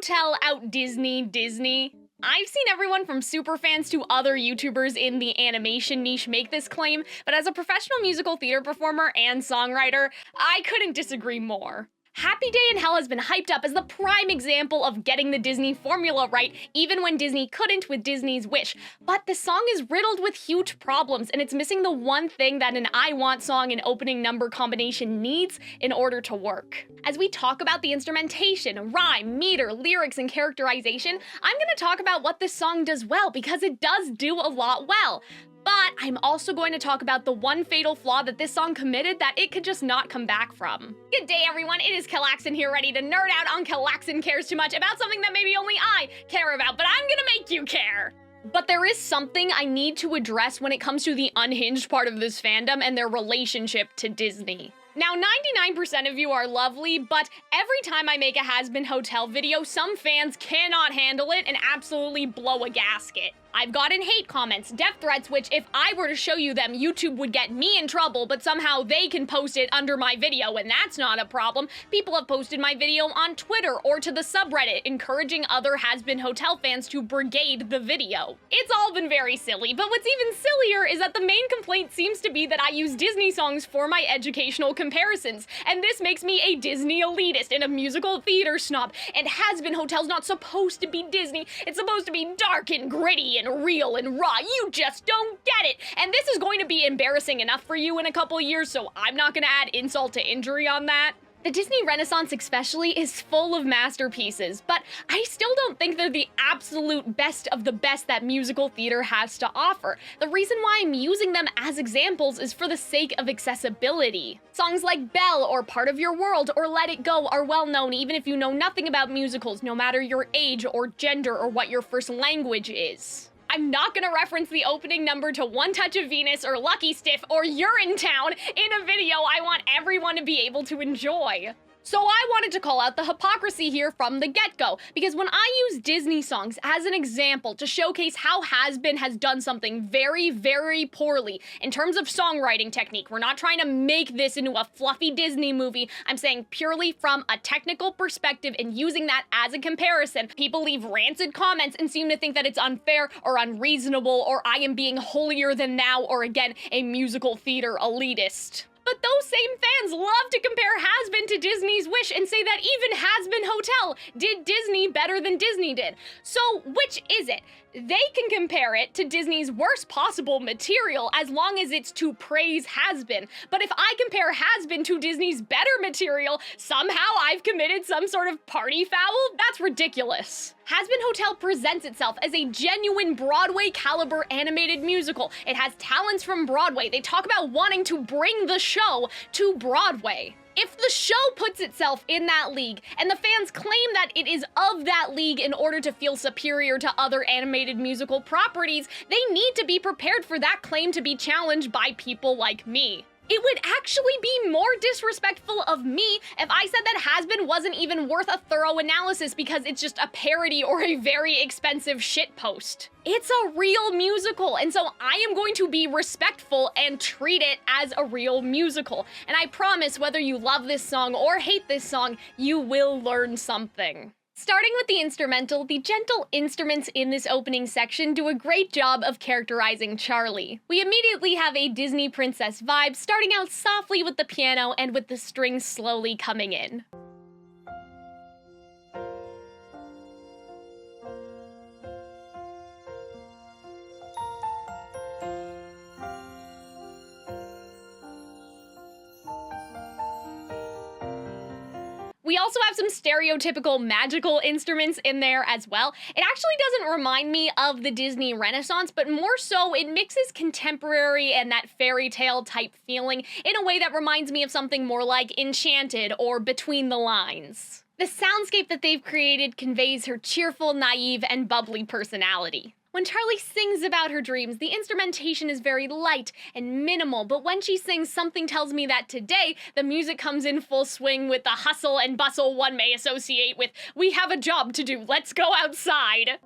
Hotel out Disney? I've seen everyone from superfans to other YouTubers in the animation niche make this claim, but as a professional musical theater performer and songwriter, I couldn't disagree more. Happy Day in Hell has been hyped up as the prime example of getting the Disney formula right, even when Disney couldn't with Disney's Wish. But the song is riddled with huge problems, and it's missing the one thing that an I Want song and opening number combination needs in order to work. As we talk about the instrumentation, rhyme, meter, lyrics, and characterization, I'm gonna talk about what this song does well, because it does do a lot well. But I'm also going to talk about the one fatal flaw that this song committed that it could just not come back from. Good day, everyone. It is Calxiyn here, ready to nerd out on Calxiyn Cares Too Much about something that maybe only I care about, but I'm gonna make you care. But there is something I need to address when it comes to the unhinged part of this fandom and their relationship to Disney. Now, 99% of you are lovely, but every time I make a Hazbin Hotel video, some fans cannot handle it and absolutely blow a gasket. I've gotten hate comments, death threats, which if I were to show you them, YouTube would get me in trouble, but somehow they can post it under my video, and that's not a problem. People have posted my video on Twitter or to the subreddit, encouraging other Hazbin Hotel fans to brigade the video. It's all been very silly, but what's even sillier is that the main complaint seems to be that I use Disney songs for my educational comparisons, and this makes me a Disney elitist and a musical theater snob, and Hazbin Hotel's not supposed to be Disney. It's supposed to be dark and gritty and real and raw. You just don't get it. And this is going to be embarrassing enough for you in a couple years, so I'm not gonna add insult to injury on that. The Disney Renaissance especially is full of masterpieces, but I still don't think they're the absolute best of the best that musical theater has to offer. The reason why I'm using them as examples is for the sake of accessibility. Songs like Belle or Part of Your World or Let It Go are well known even if you know nothing about musicals, no matter your age or gender or what your first language is. I'm not gonna reference the opening number to One Touch of Venus or Lucky Stiff or Urinetown in a video I want everyone to be able to enjoy. So I wanted to call out the hypocrisy here from the get-go, because when I use Disney songs as an example to showcase how Hazbin has done something very, very poorly in terms of songwriting technique, we're not trying to make this into a fluffy Disney movie, I'm saying purely from a technical perspective and using that as a comparison, people leave rancid comments and seem to think that it's unfair or unreasonable or I am being holier than thou or again, a musical theater elitist. But those same fans love to compare Hazbin to Disney's Wish and say that even Hazbin Hotel did Disney better than Disney did. So which is it? They can compare it to Disney's worst possible material as long as it's to praise Hazbin. But if I compare Hazbin to Disney's better material, somehow I've committed some sort of party foul? That's ridiculous. Hazbin Hotel presents itself as a genuine Broadway caliber animated musical. It has talents from Broadway. They talk about wanting to bring the show to Broadway. If the show puts itself in that league, and the fans claim that it is of that league in order to feel superior to other animated musical properties, they need to be prepared for that claim to be challenged by people like me. It would actually be more disrespectful of me if I said that Hazbin wasn't even worth a thorough analysis because it's just a parody or a very expensive shitpost. It's a real musical, and so I am going to be respectful and treat it as a real musical. And I promise, whether you love this song or hate this song, you will learn something. Starting with the instrumental, the gentle instruments in this opening section do a great job of characterizing Charlie. We immediately have a Disney princess vibe, starting out softly with the piano and with the strings slowly coming in. We also have some stereotypical magical instruments in there as well. It actually doesn't remind me of the Disney Renaissance, but more so it mixes contemporary and that fairy tale type feeling in a way that reminds me of something more like Enchanted or Between the Lines. The soundscape that they've created conveys her cheerful, naive, and bubbly personality. When Charlie sings about her dreams, the instrumentation is very light and minimal, but when she sings Something Tells Me That Today, the music comes in full swing with the hustle and bustle one may associate with "we have a job to do, let's go outside."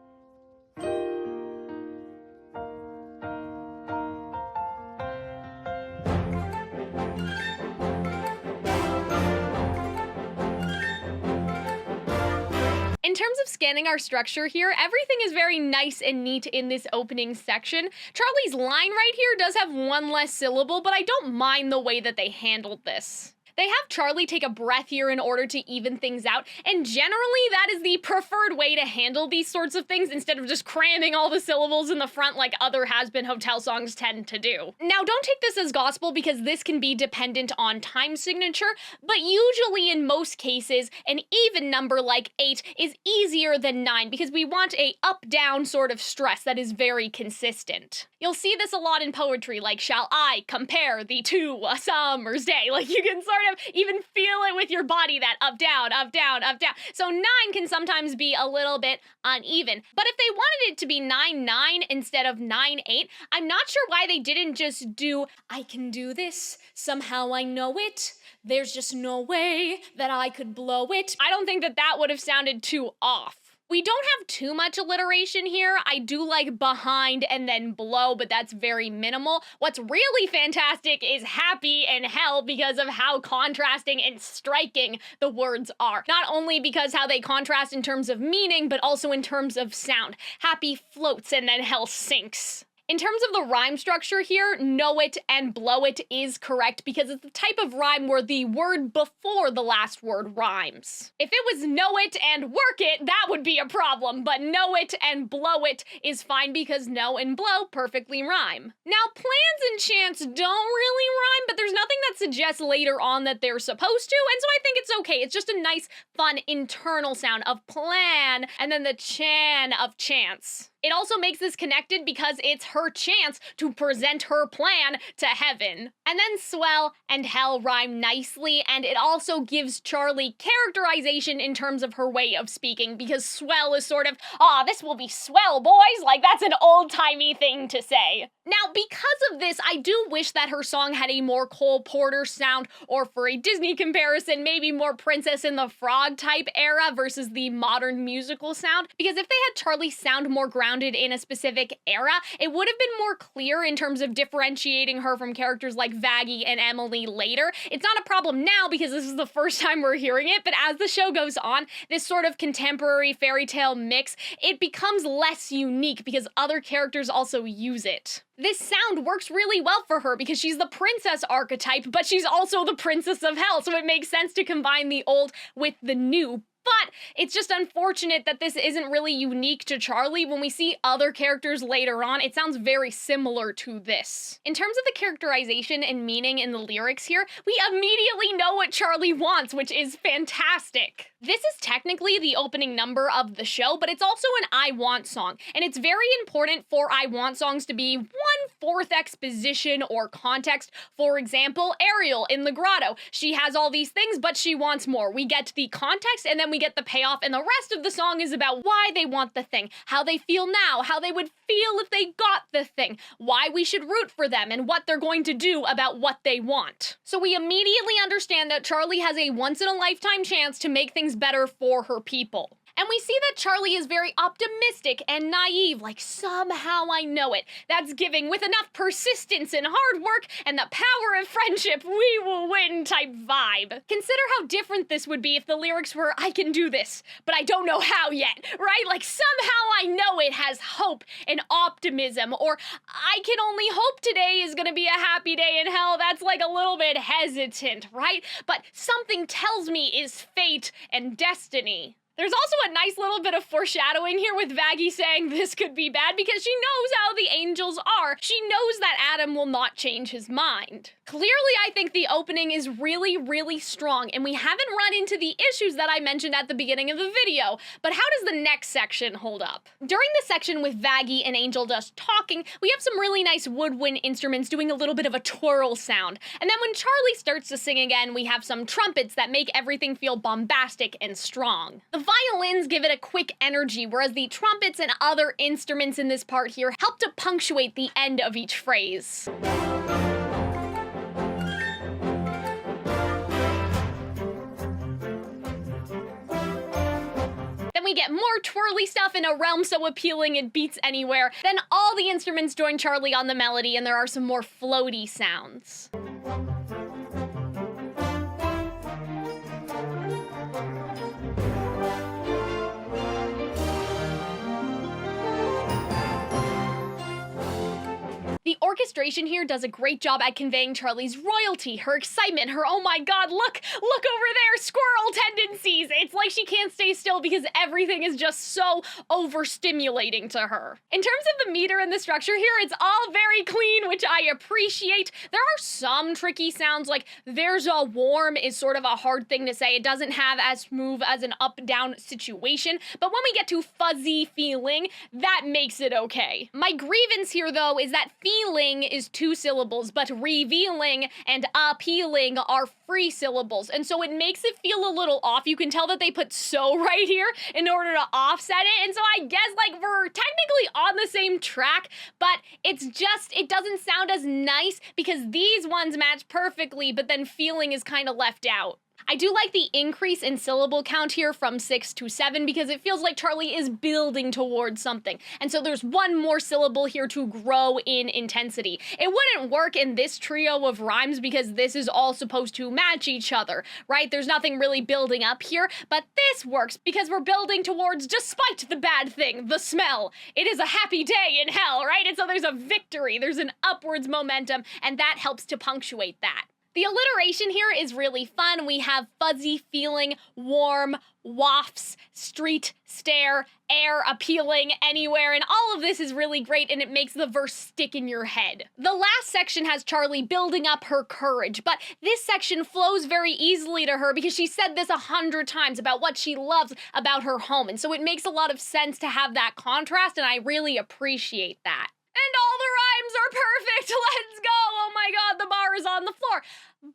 In terms of scanning our structure here, everything is very nice and neat in this opening section. Charlie's line right here does have one less syllable, but I don't mind the way that they handled this. They have Charlie take a breath here in order to even things out, and generally that is the preferred way to handle these sorts of things instead of just cramming all the syllables in the front like other Hazbin Hotel songs tend to do. Now, don't take this as gospel because this can be dependent on time signature, but usually in most cases, an even number like 8 is easier than 9 because we want a up-down sort of stress that is very consistent. You'll see this a lot in poetry, like, shall I compare thee to a summer's day? Like, you can sort of even feel it with your body, that up, down, up, down, up, down. So 9 can sometimes be a little bit uneven. But if they wanted it to be 9-9 instead of 9-8, I'm not sure why they didn't just do, I can do this, somehow I know it, there's just no way that I could blow it. I don't think that that would have sounded too off. We don't have too much alliteration here. I do like behind and then blow, but that's very minimal. What's really fantastic is happy and hell because of how contrasting and striking the words are. Not only because how they contrast in terms of meaning, but also in terms of sound. Happy floats and then hell sinks. In terms of the rhyme structure here, know it and blow it is correct because it's the type of rhyme where the word before the last word rhymes. If it was know it and work it, that would be a problem, but know it and blow it is fine because know and blow perfectly rhyme. Now, plans and chants don't really rhyme, but there's nothing that suggests later on that they're supposed to, and so I think it's okay. It's just a nice, fun internal sound of plan and then the chan of chance. It also makes this connected because it's her chance to present her plan to heaven. And then swell and hell rhyme nicely, and it also gives Charlie characterization in terms of her way of speaking, because swell is sort of, this will be swell, boys, like that's an old-timey thing to say. Now, because of this, I do wish that her song had a more Cole Porter sound, or for a Disney comparison, maybe more Princess and the Frog type era versus the modern musical sound, because if they had Charlie sound more grounded in a specific era, it would have been more clear in terms of differentiating her from characters like Vaggie and Emily later. It's not a problem now because this is the first time we're hearing it, but as the show goes on, this sort of contemporary fairy tale mix, it becomes less unique because other characters also use it. This sound works really well for her because she's the princess archetype, but she's also the princess of hell, so it makes sense to combine the old with the new. But it's just unfortunate that this isn't really unique to Charlie. When we see other characters later on, it sounds very similar to this. In terms of the characterization and meaning in the lyrics here, we immediately know what Charlie wants, which is fantastic. This is technically the opening number of the show, but it's also an I Want song, and it's very important for I Want songs to be 1/4 exposition or context. For example, Ariel in the grotto. She has all these things, but she wants more. We get the context, and then we get the payoff, and the rest of the song is about why they want the thing, how they feel now, how they would feel if they got the thing, why we should root for them, and what they're going to do about what they want. So we immediately understand that Charlie has a once-in-a-lifetime chance to make things better for her people. And we see that Charlie is very optimistic and naive, like somehow I know it. That's giving with enough persistence and hard work and the power of friendship, we will win type vibe. Consider how different this would be if the lyrics were, I can do this, but I don't know how yet, right? Like somehow I know it has hope and optimism, or I can only hope today is gonna be a happy day in hell. That's like a little bit hesitant, right? But something tells me is fate and destiny. There's also a nice little bit of foreshadowing here with Vaggie saying this could be bad because she knows how the angels are. She knows that Adam will not change his mind. Clearly, I think the opening is really, really strong, and we haven't run into the issues that I mentioned at the beginning of the video, but how does the next section hold up? During the section with Vaggie and Angel just talking, we have some really nice woodwind instruments doing a little bit of a twirl sound, and then when Charlie starts to sing again, we have some trumpets that make everything feel bombastic and strong. The violins give it a quick energy, whereas the trumpets and other instruments in this part here help to punctuate the end of each phrase. Then we get more twirly stuff in a realm so appealing it beats anywhere. Then all the instruments join Charlie on the melody, and there are some more floaty sounds. orchestration here does a great job at conveying Charlie's royalty, her excitement, her oh my god, look over there, squirrel tendencies. It's like she can't stay still because everything is just so overstimulating to her. In terms of the meter and the structure here, it's all very clean, which I appreciate. There are some tricky sounds, like there's a warm is sort of a hard thing to say. It doesn't have as smooth as an up-down situation, but when we get to fuzzy feeling, that makes it okay. My grievance here, though, is that feeling is 2 syllables, but revealing and appealing are 3 syllables, and so it makes it feel a little off. You can tell that they put so right here in order to offset it, and so I guess, like, we're technically on the same track, but it's just, it doesn't sound as nice because these ones match perfectly, but then feeling is kind of left out. I do like the increase in syllable count here from 6 to 7 because it feels like Charlie is building towards something. And so there's 1 more syllable here to grow in intensity. It wouldn't work in this trio of rhymes because this is all supposed to match each other, right? There's nothing really building up here, but this works because we're building towards, despite the bad thing, the smell. It is a happy day in hell, right? And so there's a victory, there's an upwards momentum, and that helps to punctuate that. The alliteration here is really fun. We have fuzzy feeling, warm, wafts, street, stare, air, appealing, anywhere, and all of this is really great, and it makes the verse stick in your head. The last section has Charlie building up her courage, but this section flows very easily to her because she said this 100 times about what she loves about her home, and so it makes a lot of sense to have that contrast, and I really appreciate that. And all the rhymes are perfect, let's go! Oh my god, the bar is on the floor.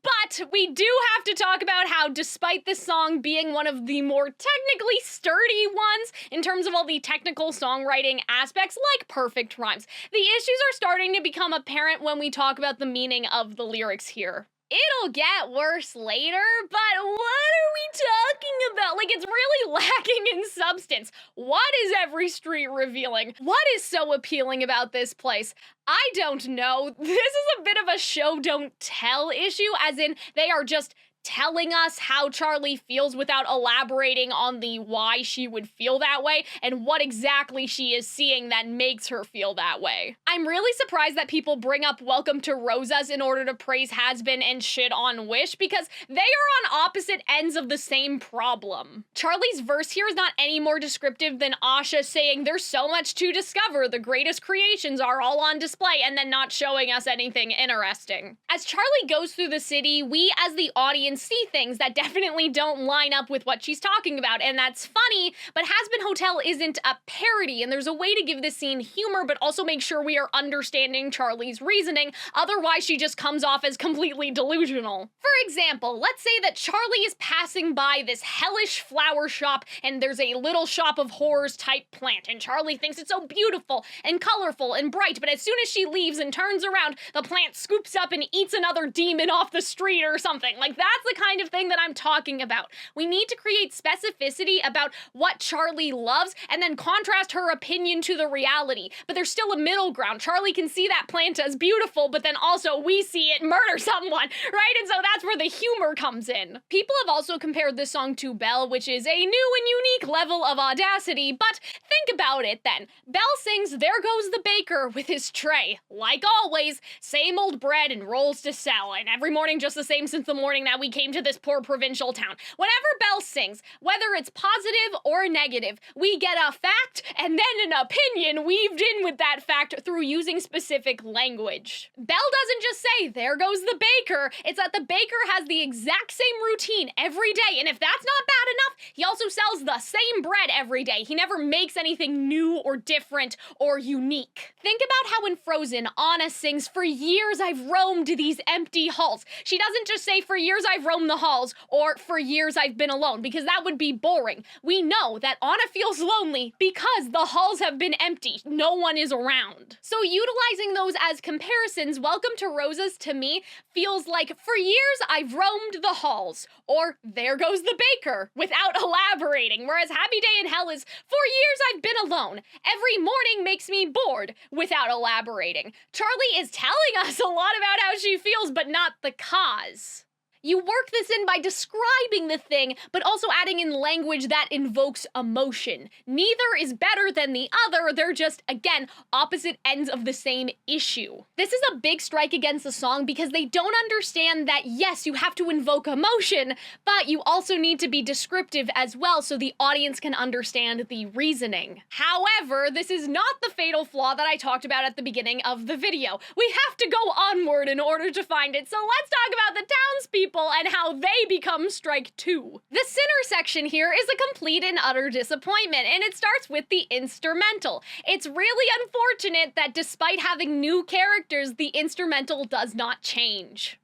But we do have to talk about how, despite this song being one of the more technically sturdy ones in terms of all the technical songwriting aspects, like perfect rhymes, the issues are starting to become apparent when we talk about the meaning of the lyrics here. It'll get worse later, but what are we talking about? Like, it's really lacking in substance. What is every street revealing? What is so appealing about this place? I don't know. This is a bit of a show don't tell issue, as in they are just telling us how Charlie feels without elaborating on the why she would feel that way and what exactly she is seeing that makes her feel that way. I'm really surprised that people bring up Welcome to Rosas in order to praise Hazbin and shit on Wish because they are on opposite ends of the same problem. Charlie's verse here is not any more descriptive than Asha saying there's so much to discover, the greatest creations are all on display, and then not showing us anything interesting. As Charlie goes through the city, we as the audience see things that definitely don't line up with what she's talking about, and that's funny, but Hazbin Hotel isn't a parody, and there's a way to give this scene humor, but also make sure we are understanding Charlie's reasoning, otherwise she just comes off as completely delusional. For example, let's say that Charlie is passing by this hellish flower shop, and there's a little shop of horrors type plant, and Charlie thinks it's so beautiful and colorful and bright, but as soon as she leaves and turns around, the plant scoops up and eats another demon off the street or something. Like, that's the kind of thing that I'm talking about. We need to create specificity about what Charlie loves and then contrast her opinion to the reality. But there's still a middle ground. Charlie can see that plant as beautiful, but then also we see it murder someone, right? And so that's where the humor comes in. People have also compared this song to Belle, which is a new and unique level of audacity, but think about it then. Belle sings There Goes the Baker with his tray. Like always, same old bread and rolls to sell, and every morning just the same since the morning that we came to this poor provincial town. Whenever Belle sings, whether it's positive or negative, we get a fact and then an opinion weaved in with that fact through using specific language. Belle doesn't just say, there goes the baker, it's that the baker has the exact same routine every day, and if that's not bad enough, he also sells the same bread every day. He never makes anything new or different or unique. Think about how in Frozen, Anna sings, for years I've roamed these empty halls. She doesn't just say, for years I've roamed the halls, or for years I've been alone, because that would be boring. We know that Anna feels lonely because the halls have been empty. No one is around. So utilizing those as comparisons, Welcome to Rosas to me feels like, for years I've roamed the halls, or there goes the baker, without elaborating, whereas Happy Day in Hell is, for years I've been alone. Every morning makes me bored, without elaborating. Charlie is telling us a lot about how she feels, but not the cause. You work this in by describing the thing, but also adding in language that invokes emotion. Neither is better than the other, they're just, again, opposite ends of the same issue. This is a big strike against the song because they don't understand that, yes, you have to invoke emotion, but you also need to be descriptive as well so the audience can understand the reasoning. However, this is not the fatal flaw that I talked about at the beginning of the video. We have to go onward in order to find it, so let's talk about the townspeople and how they become strike 2. The sinner section here is a complete and utter disappointment, and it starts with the instrumental. It's really unfortunate that despite having new characters, the instrumental does not change.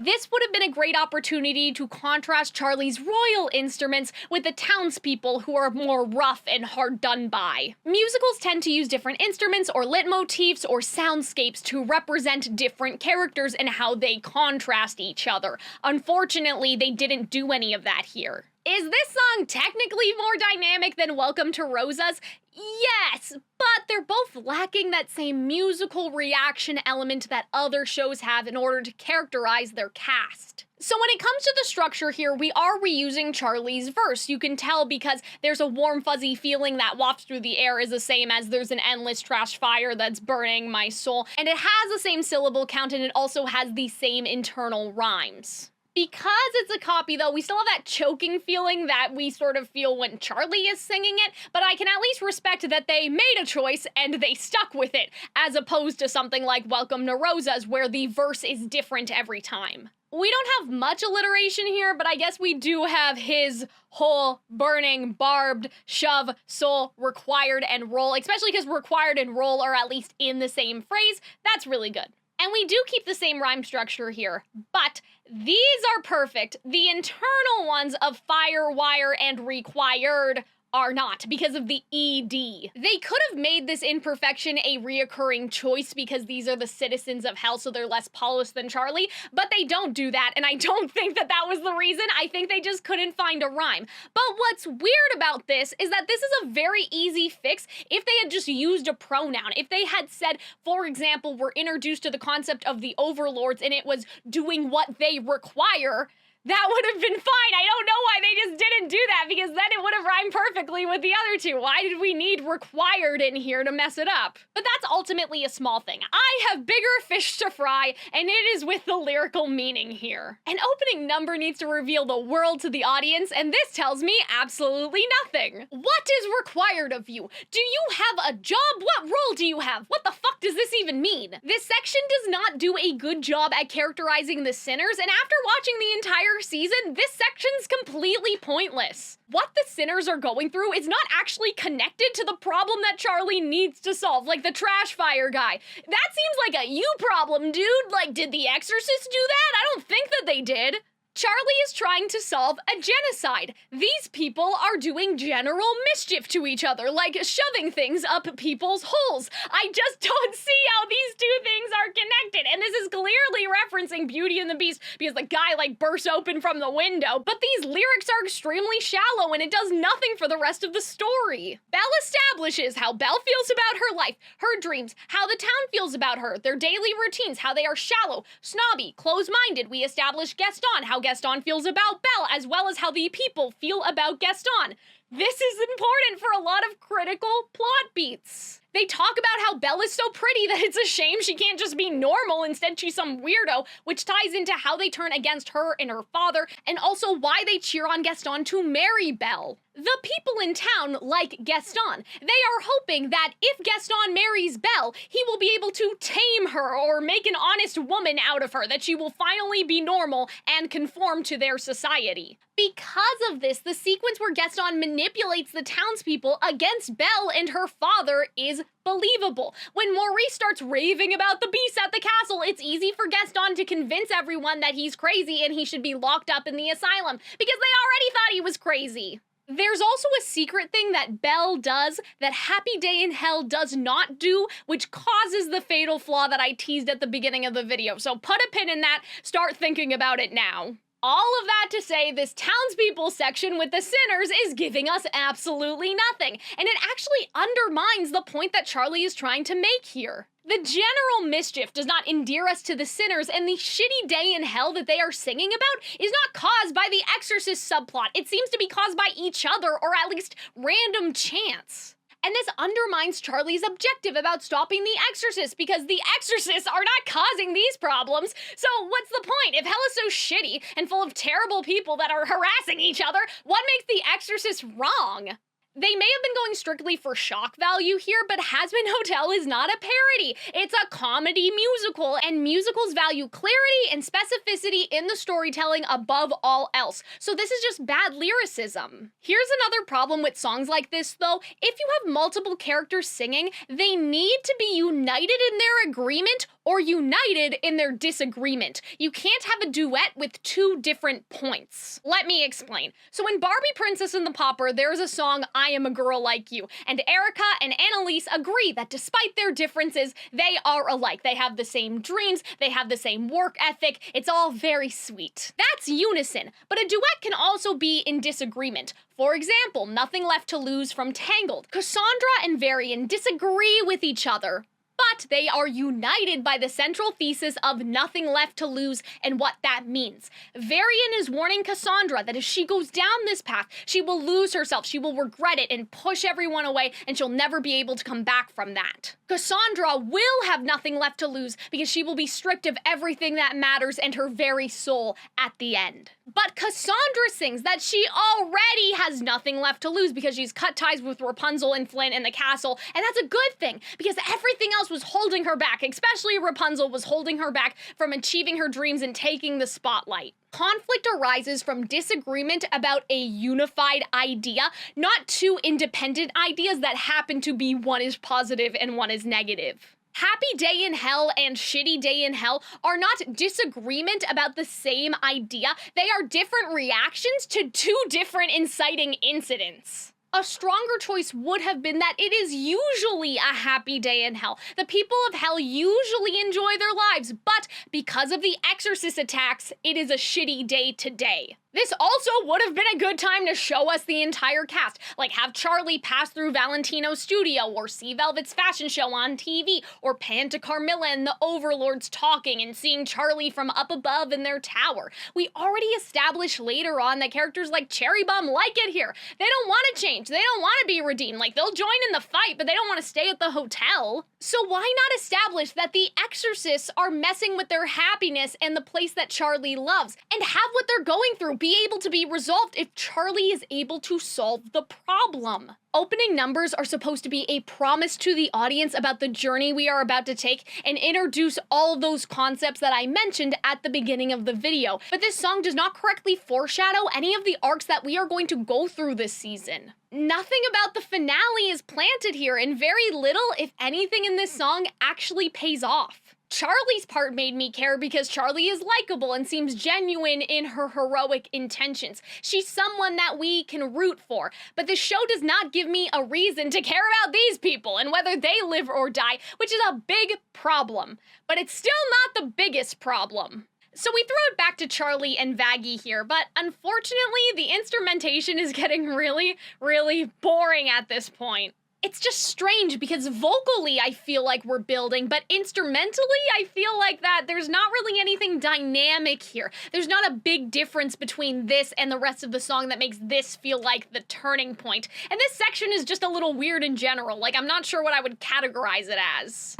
This would have been a great opportunity to contrast Charlie's royal instruments with the townspeople who are more rough and hard done by. Musicals tend to use different instruments or leitmotifs or soundscapes to represent different characters and how they contrast each other. Unfortunately, they didn't do any of that here. Is this song technically more dynamic than Welcome to Rosa's? Yes, but they're both lacking that same musical reaction element that other shows have in order to characterize their cast. So when it comes to the structure here, we are reusing Charlie's verse. You can tell because there's a warm fuzzy feeling that wafts through the air is the same as there's an endless trash fire that's burning my soul. And it has the same syllable count and it also has the same internal rhymes. Because it's a copy, though, we still have that choking feeling that we sort of feel when Charlie is singing it, but I can at least respect that they made a choice and they stuck with it, as opposed to something like Welcome to Rosa's, where the verse is different every time. We don't have much alliteration here, but I guess we do have his, whole, burning, barbed, shove, soul, required, and roll, especially because required and roll are at least in the same phrase. That's really good. And we do keep the same rhyme structure here, but these are perfect. The internal ones of fire, wire, and required are not because of the ED. They could have made this imperfection a reoccurring choice because these are the citizens of hell, so they're less polished than Charlie, but they don't do that, and I don't think that that was the reason. I think they just couldn't find a rhyme. But what's weird about this is that this is a very easy fix if they had just used a pronoun. If they had said, for example, we're introduced to the concept of the overlords and it was doing what they require, that would have been fine. I don't know why they just didn't do that, because then it would have rhymed perfectly with the other two. Why did we need required in here to mess it up? But that's ultimately a small thing. I have bigger fish to fry, and it is with the lyrical meaning here. An opening number needs to reveal the world to the audience, and this tells me absolutely nothing. What is required of you? Do you have a job? What role do you have? What the fuck does this even mean? This section does not do a good job at characterizing the sinners, and after watching the entire season, this section's completely pointless. What the sinners are going through is not actually connected to the problem that Charlie needs to solve, like the trash fire guy. That seems like a you problem, dude. Like, did the Exorcist do that? I don't think that they did. Charlie is trying to solve a genocide. These people are doing general mischief to each other, like shoving things up people's holes. I just don't see how these two things are connected. And this is clearly referencing Beauty and the Beast because the guy like bursts open from the window. But these lyrics are extremely shallow and it does nothing for the rest of the story. Belle establishes how Belle feels about her life, her dreams, how the town feels about her, their daily routines, how they are shallow, snobby, close-minded. We establish Gaston, how Gaston feels about Belle, as well as how the people feel about Gaston. This is important for a lot of critical plot beats. They talk about how Belle is so pretty that it's a shame she can't just be normal, instead she's some weirdo, which ties into how they turn against her and her father, and also why they cheer on Gaston to marry Belle. The people in town like Gaston. They are hoping that if Gaston marries Belle, he will be able to tame her or make an honest woman out of her, that she will finally be normal and conform to their society. Because of this, the sequence where Gaston manipulates the townspeople against Belle and her father is believable. When Maurice starts raving about the beasts at the castle, it's easy for Gaston to convince everyone that he's crazy and he should be locked up in the asylum, because they already thought he was crazy. There's also a secret thing that Belle does that Happy Day in Hell does not do, which causes the fatal flaw that I teased at the beginning of the video. So put a pin in that, start thinking about it now. All of that to say, this townspeople section with the sinners is giving us absolutely nothing, and it actually undermines the point that Charlie is trying to make here. The general mischief does not endear us to the sinners, and the shitty day in hell that they are singing about is not caused by the Exorcist subplot. It seems to be caused by each other, or at least random chance. And this undermines Charlie's objective about stopping the Exorcist, because the Exorcists are not causing these problems. So what's the point? If hell is so shitty and full of terrible people that are harassing each other, what makes the Exorcist wrong? They may have been going strictly for shock value here, but Hazbin Hotel is not a parody. It's a comedy musical, and musicals value clarity and specificity in the storytelling above all else. So this is just bad lyricism. Here's another problem with songs like this, though. If you have multiple characters singing, they need to be united in their agreement or united in their disagreement. You can't have a duet with two different points. Let me explain. So in Barbie Princess and the Pauper, there's a song, I Am a Girl Like You, and Erica and Annalise agree that despite their differences, they are alike. They have the same dreams, they have the same work ethic, it's all very sweet. That's unison, but a duet can also be in disagreement. For example, Nothing Left to Lose from Tangled. Cassandra and Varian disagree with each other, but they are united by the central thesis of nothing left to lose and what that means. Varian is warning Cassandra that if she goes down this path, she will lose herself, she will regret it and push everyone away, and she'll never be able to come back from that. Cassandra will have nothing left to lose because she will be stripped of everything that matters and her very soul at the end. But Cassandra sings that she already has nothing left to lose because she's cut ties with Rapunzel and Flynn in the castle, and that's a good thing because everything else was holding her back, especially Rapunzel was holding her back from achieving her dreams and taking the spotlight. Conflict arises from disagreement about a unified idea, not two independent ideas that happen to be one is positive and one is negative. Happy Day in Hell and Shitty Day in Hell are not disagreement about the same idea. They are different reactions to two different inciting incidents. A stronger choice would have been that it is usually a happy day in hell. The people of hell usually enjoy their lives, but because of the Exorcist attacks, it is a shitty day today. This also would have been a good time to show us the entire cast, like have Charlie pass through Valentino's studio, or see Velvet's fashion show on TV, or pan to Carmilla and the overlords talking and seeing Charlie from up above in their tower. We already established later on that characters like Cherry Bomb like it here. They don't want to change, they don't want to be redeemed, like they'll join in the fight, but they don't want to stay at the hotel. So why not establish that the Exorcists are messing with their happiness and the place that Charlie loves, and have what they're going through be able to be resolved if Charlie is able to solve the problem. Opening numbers are supposed to be a promise to the audience about the journey we are about to take and introduce all those concepts that I mentioned at the beginning of the video. But this song does not correctly foreshadow any of the arcs that we are going to go through this season. Nothing about the finale is planted here, and very little, if anything, in this song actually pays off. Charlie's part made me care because Charlie is likable and seems genuine in her heroic intentions. She's someone that we can root for, but the show does not give me a reason to care about these people and whether they live or die, which is a big problem. But it's still not the biggest problem. So we throw it back to Charlie and Vaggie here, but unfortunately the instrumentation is getting really, really boring at this point. It's just strange because vocally I feel like we're building, but instrumentally I feel like that there's not really anything dynamic here. There's not a big difference between this and the rest of the song that makes this feel like the turning point. And this section is just a little weird in general. Like, I'm not sure what I would categorize it as.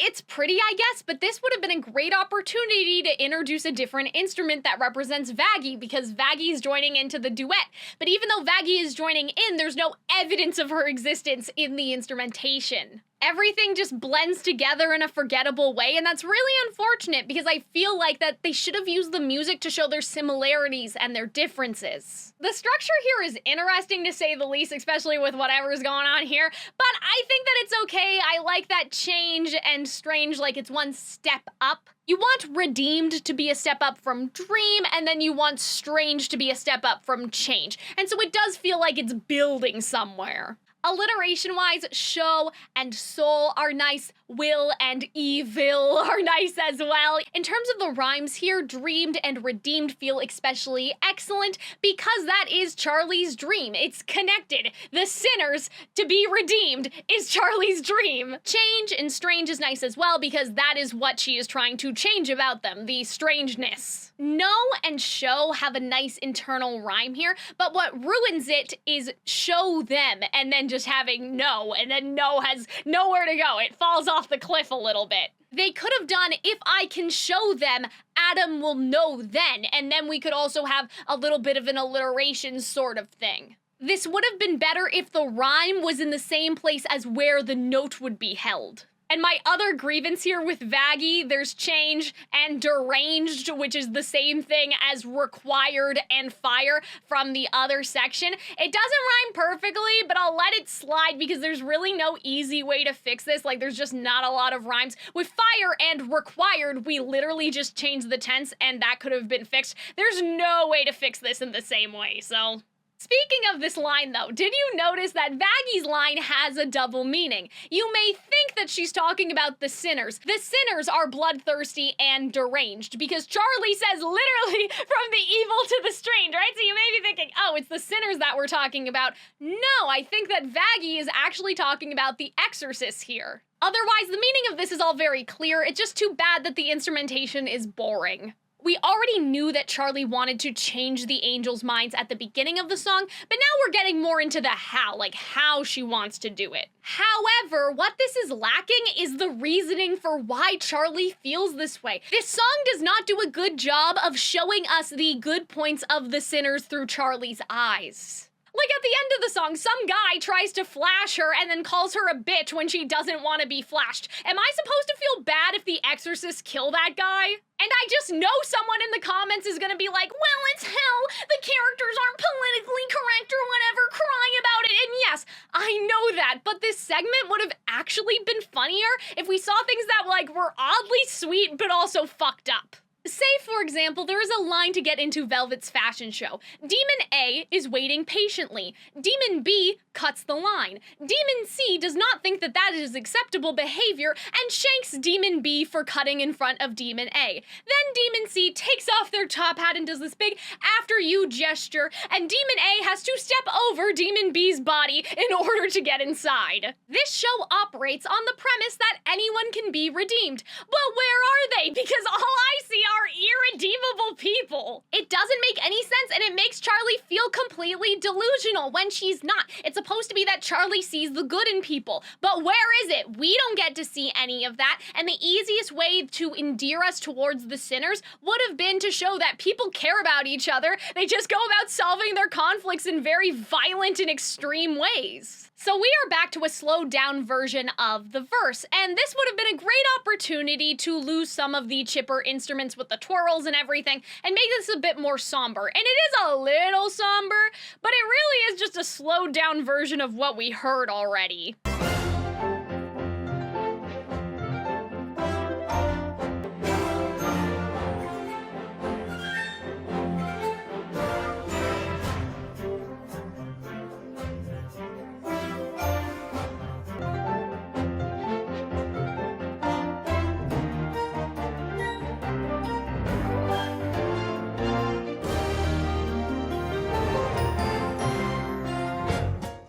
It's pretty, I guess, but this would have been a great opportunity to introduce a different instrument that represents Vaggie, because Vaggie is joining into the duet. But even though Vaggie is joining in, there's no evidence of her existence in the instrumentation. Everything just blends together in a forgettable way, and that's really unfortunate because I feel like that they should have used the music to show their similarities and their differences. The structure here is interesting to say the least, especially with whatever's going on here, but I think that it's okay. I like that change and strange, like it's one step up. You want redeemed to be a step up from dream, and then you want strange to be a step up from change. And so it does feel like it's building somewhere. Alliteration-wise, show and soul are nice, will and evil are nice as well. In terms of the rhymes here, dreamed and redeemed feel especially excellent because that is Charlie's dream. It's connected. The sinners to be redeemed is Charlie's dream. Change and strange is nice as well because that is what she is trying to change about them, the strangeness. Know and show have a nice internal rhyme here, but what ruins it is show them and then just having no, and then no has nowhere to go. It falls off the cliff a little bit. They could have done, if I can show them, Adam will know then, and then we could also have a little bit of an alliteration sort of thing. This would have been better if the rhyme was in the same place as where the note would be held. And my other grievance here with Vaggie, there's change and deranged, which is the same thing as required and fire from the other section. It doesn't rhyme perfectly, but I'll let it slide because there's really no easy way to fix this. Like, there's just not a lot of rhymes. With fire and required, we literally just changed the tense and that could have been fixed. There's no way to fix this in the same way, so... Speaking of this line though, did you notice that Vaggie's line has a double meaning? You may think that she's talking about the sinners. The sinners are bloodthirsty and deranged because Charlie says literally from the evil to the strange, right? So you may be thinking, oh, it's the sinners that we're talking about. No, I think that Vaggie is actually talking about the exorcists here. Otherwise, the meaning of this is all very clear. It's just too bad that the instrumentation is boring. We already knew that Charlie wanted to change the angels' minds at the beginning of the song, but now we're getting more into the how, like how she wants to do it. However, what this is lacking is the reasoning for why Charlie feels this way. This song does not do a good job of showing us the good points of the sinners through Charlie's eyes. Like at the end of the song, some guy tries to flash her and then calls her a bitch when she doesn't want to be flashed. Am I supposed to feel bad if the exorcists kill that guy? And I just know someone in the comments is gonna be like, well, it's hell, the characters aren't politically correct or whatever, crying about it. And yes, I know that, but this segment would have actually been funnier if we saw things that like were oddly sweet but also fucked up. Say, for example, there is a line to get into Velvet's fashion show. Demon A is waiting patiently. Demon B cuts the line. Demon C does not think that that is acceptable behavior and shanks Demon B for cutting in front of Demon A. Then Demon C takes off their top hat and does this big after you gesture, and Demon A has to step over Demon B's body in order to get inside. This show operates on the premise that anyone can be redeemed. But where are they? Because all I see are irredeemable people. It doesn't make any sense, and it makes Charlie feel completely delusional when she's not. It's supposed to be that Charlie sees the good in people, but where is it? We don't get to see any of that, and the easiest way to endear us towards the sinners would have been to show that people care about each other. They just go about solving their conflicts in very violent and extreme ways. So we are back to a slowed down version of the verse, and this would have been a great opportunity to lose some of the chipper instruments with the twirls and everything, and make this a bit more somber. And it is a little somber, but it really is just a slowed down version of what we heard already.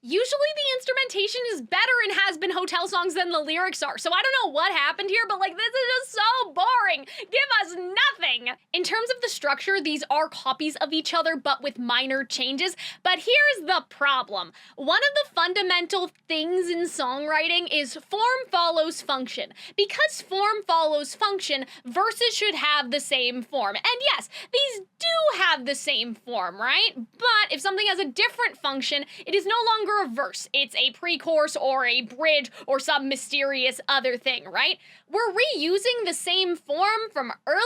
Usually the instrumentation instrumentation is better in Hazbin Hotel songs than the lyrics are. So I don't know what happened here, but like, this is just so boring. Give us nothing. In terms of the structure, these are copies of each other, but with minor changes. But here's the problem. One of the fundamental things in songwriting is form follows function. Because form follows function, verses should have the same form. And yes, these do have the same form, right? But if something has a different function, it is no longer a verse. It's a pre-chorus or a bridge or some mysterious other thing, right? We're reusing the same form from earlier.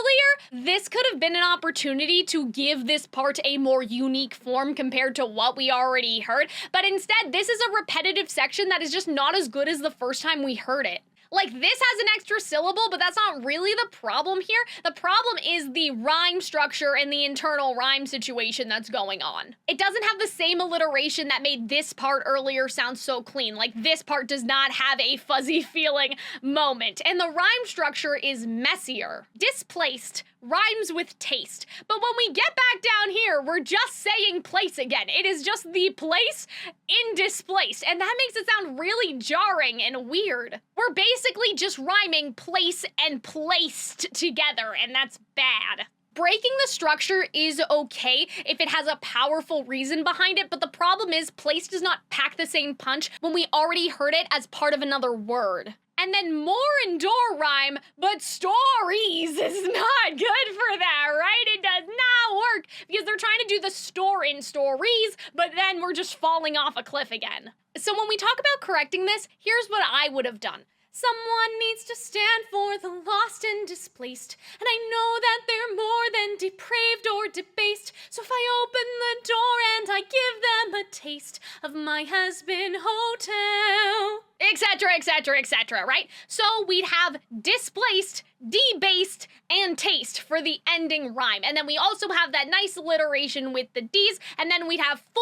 This could have been an opportunity to give this part a more unique form compared to what we already heard, but instead this is a repetitive section that is just not as good as the first time we heard it. Like, this has an extra syllable, but that's not really the problem here. The problem is the rhyme structure and the internal rhyme situation that's going on. It doesn't have the same alliteration that made this part earlier sound so clean. Like, this part does not have a fuzzy feeling moment. And the rhyme structure is messier. Displaced rhymes with taste. But when we get back down here, we're just saying place again. It is just the place in displaced, and that makes it sound really jarring and weird. We're basically just rhyming place and placed together, and that's bad. Breaking the structure is okay if it has a powerful reason behind it, but the problem is place does not pack the same punch when we already heard it as part of another word. And then more and door rhyme, but stories is not good for that, right? It does not work because they're trying to do the store in stories, but then we're just falling off a cliff again. So when we talk about correcting this, here's what I would have done. Someone needs to stand for the lost and displaced, and I know that they're more than depraved or debased. So if I open the door and I give them a taste of my Hazbin Hotel, etc., etc., etc., right? So we'd have displaced, debased, and taste for the ending rhyme. And then we also have that nice alliteration with the D's, and then we'd have for,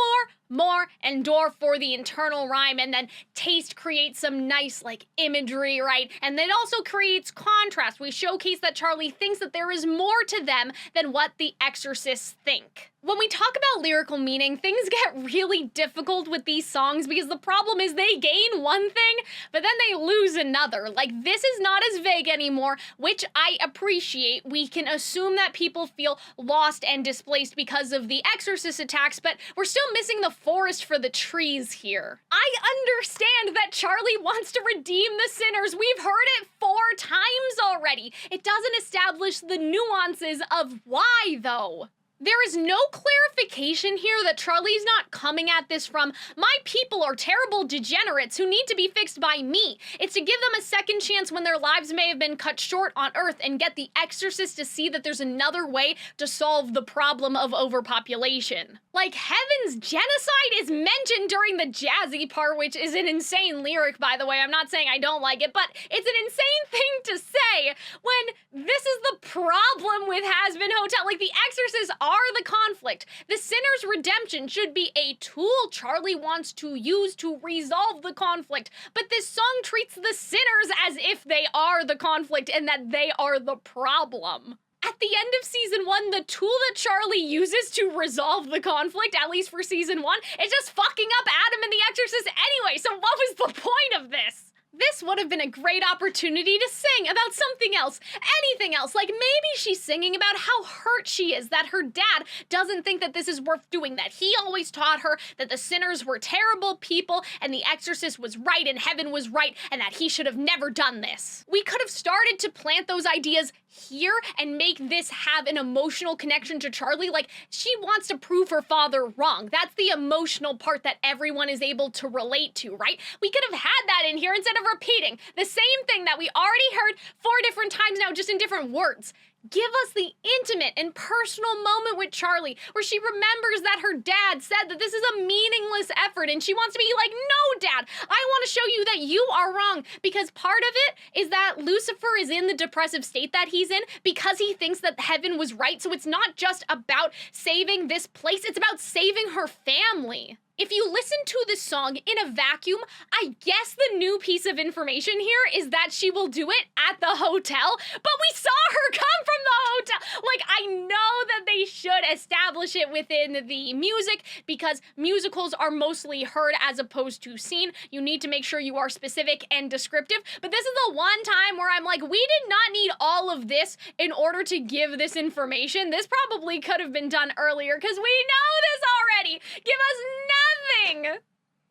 more, and door for the internal rhyme, and then taste creates some nice, like, imagery, right? And then it also creates contrast. We showcase that Charlie thinks that there is more to them than what the exorcists think. When we talk about lyrical meaning, things get really difficult with these songs because the problem is they gain one thing, but then they lose another. Like, this is not as vague anymore, which I appreciate. We can assume that people feel lost and displaced because of the exorcist attacks, but we're still missing the forest for the trees here. I understand that Charlie wants to redeem the sinners. We've heard it 4 times already. It doesn't establish the nuances of why, though. There is no clarification here that Charlie's not coming at this from, my people are terrible degenerates who need to be fixed by me. It's to give them a second chance when their lives may have been cut short on Earth and get the exorcist to see that there's another way to solve the problem of overpopulation. Like, heaven's genocide is mentioned during the Jazzy part, which is an insane lyric, by the way. I'm not saying I don't like it, but it's an insane thing to say when this is the problem with Hazbin Hotel. Like, the exorcists are the conflict. The sinner's redemption should be a tool Charlie wants to use to resolve the conflict, but this song treats the sinners as if they are the conflict and that they are the problem. At the end of season 1, the tool that Charlie uses to resolve the conflict, at least for season 1, is just fucking up Adam and the Exorcist anyway, so what was the point of this? This would have been a great opportunity to sing about something else, anything else. Like, maybe she's singing about how hurt she is that her dad doesn't think that this is worth doing, that he always taught her that the sinners were terrible people and the exorcist was right and heaven was right and that he should have never done this. We could have started to plant those ideas here and make this have an emotional connection to Charlie. Like, she wants to prove her father wrong. That's the emotional part that everyone is able to relate to, right? We could have had that in here instead of repeating the same thing that we already heard 4 different times now, just in different words. Give us the intimate and personal moment with Charlie where she remembers that her dad said that this is a meaningless effort and she wants to be like, no, Dad, I want to show you that you are wrong, because part of it is that Lucifer is in the depressive state that he's in because he thinks that heaven was right. So it's not just about saving this place, it's about saving her family. If you listen to this song in a vacuum, I guess the new piece of information here is that she will do it at the hotel, but we saw her come from the hotel. Like, I know that they should establish it within the music because musicals are mostly heard as opposed to seen. You need to make sure you are specific and descriptive, but this is the one time where I'm like, we did not need all of this in order to give this information. This probably could have been done earlier because we know this already. Give us nothing.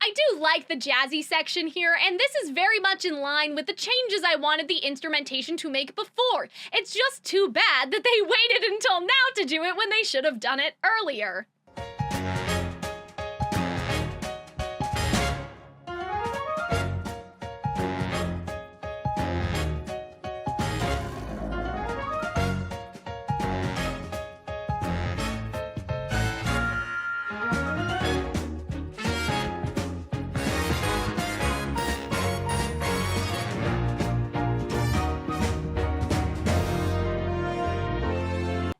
I do like the jazzy section here, and this is very much in line with the changes I wanted the instrumentation to make before. It's just too bad that they waited until now to do it when they should have done it earlier.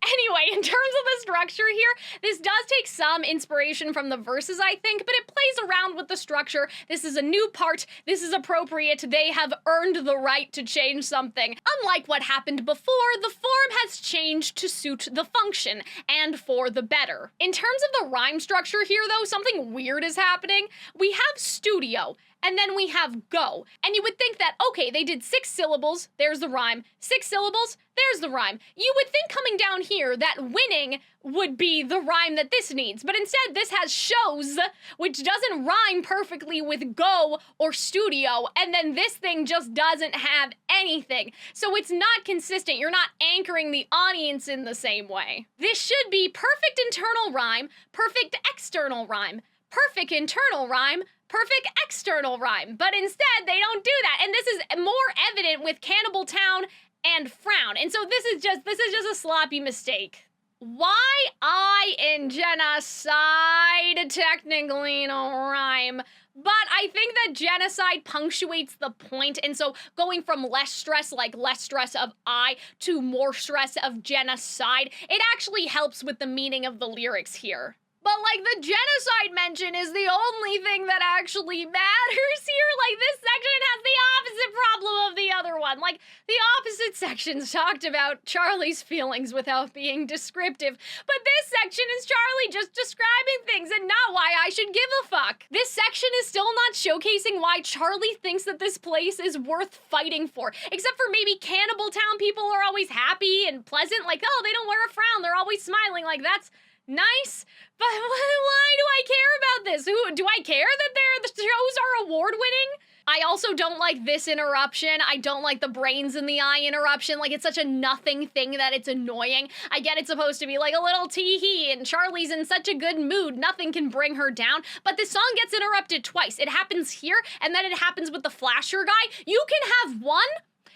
Anyway, in terms of the structure here, this does take some inspiration from the verses, I think, but it plays around with the structure. This is a new part. This is appropriate. They have earned the right to change something. Unlike what happened before, the form has changed to suit the function, and for the better. In terms of the rhyme structure here, though, something weird is happening. We have studio, and then we have go. And you would think that, okay, they did 6 syllables, there's the rhyme, 6 syllables, there's the rhyme. You would think coming down here that winning would be the rhyme that this needs, but instead this has shows, which doesn't rhyme perfectly with go or studio, and then this thing just doesn't have anything. So it's not consistent. You're not anchoring the audience in the same way. This should be perfect internal rhyme, perfect external rhyme, perfect internal rhyme, perfect external rhyme, but instead they don't do that, and this is more evident with Cannibal Town and Frown, and so this is just a sloppy mistake. Why I in genocide technically no rhyme, but I think that genocide punctuates the point, and so going from less stress, like less stress of I, to more stress of genocide, it actually helps with the meaning of the lyrics here. But, like, the genocide mention is the only thing that actually matters here. Like, this section has the opposite problem of the other one. Like, the opposite sections talked about Charlie's feelings without being descriptive. But this section is Charlie just describing things and not why I should give a fuck. This section is still not showcasing why Charlie thinks that this place is worth fighting for. Except for maybe Cannibal Town people are always happy and pleasant. Like, oh, they don't wear a frown. They're always smiling. Like, that's nice, but why do I care about this? Do I care that the shows are award-winning? I also don't like this interruption. I don't like the brains in the eye interruption. Like, it's such a nothing thing that it's annoying. I get it's supposed to be like a little tee-hee, and Charlie's in such a good mood, nothing can bring her down, but this song gets interrupted twice. It happens here, and then it happens with the flasher guy. You can have one,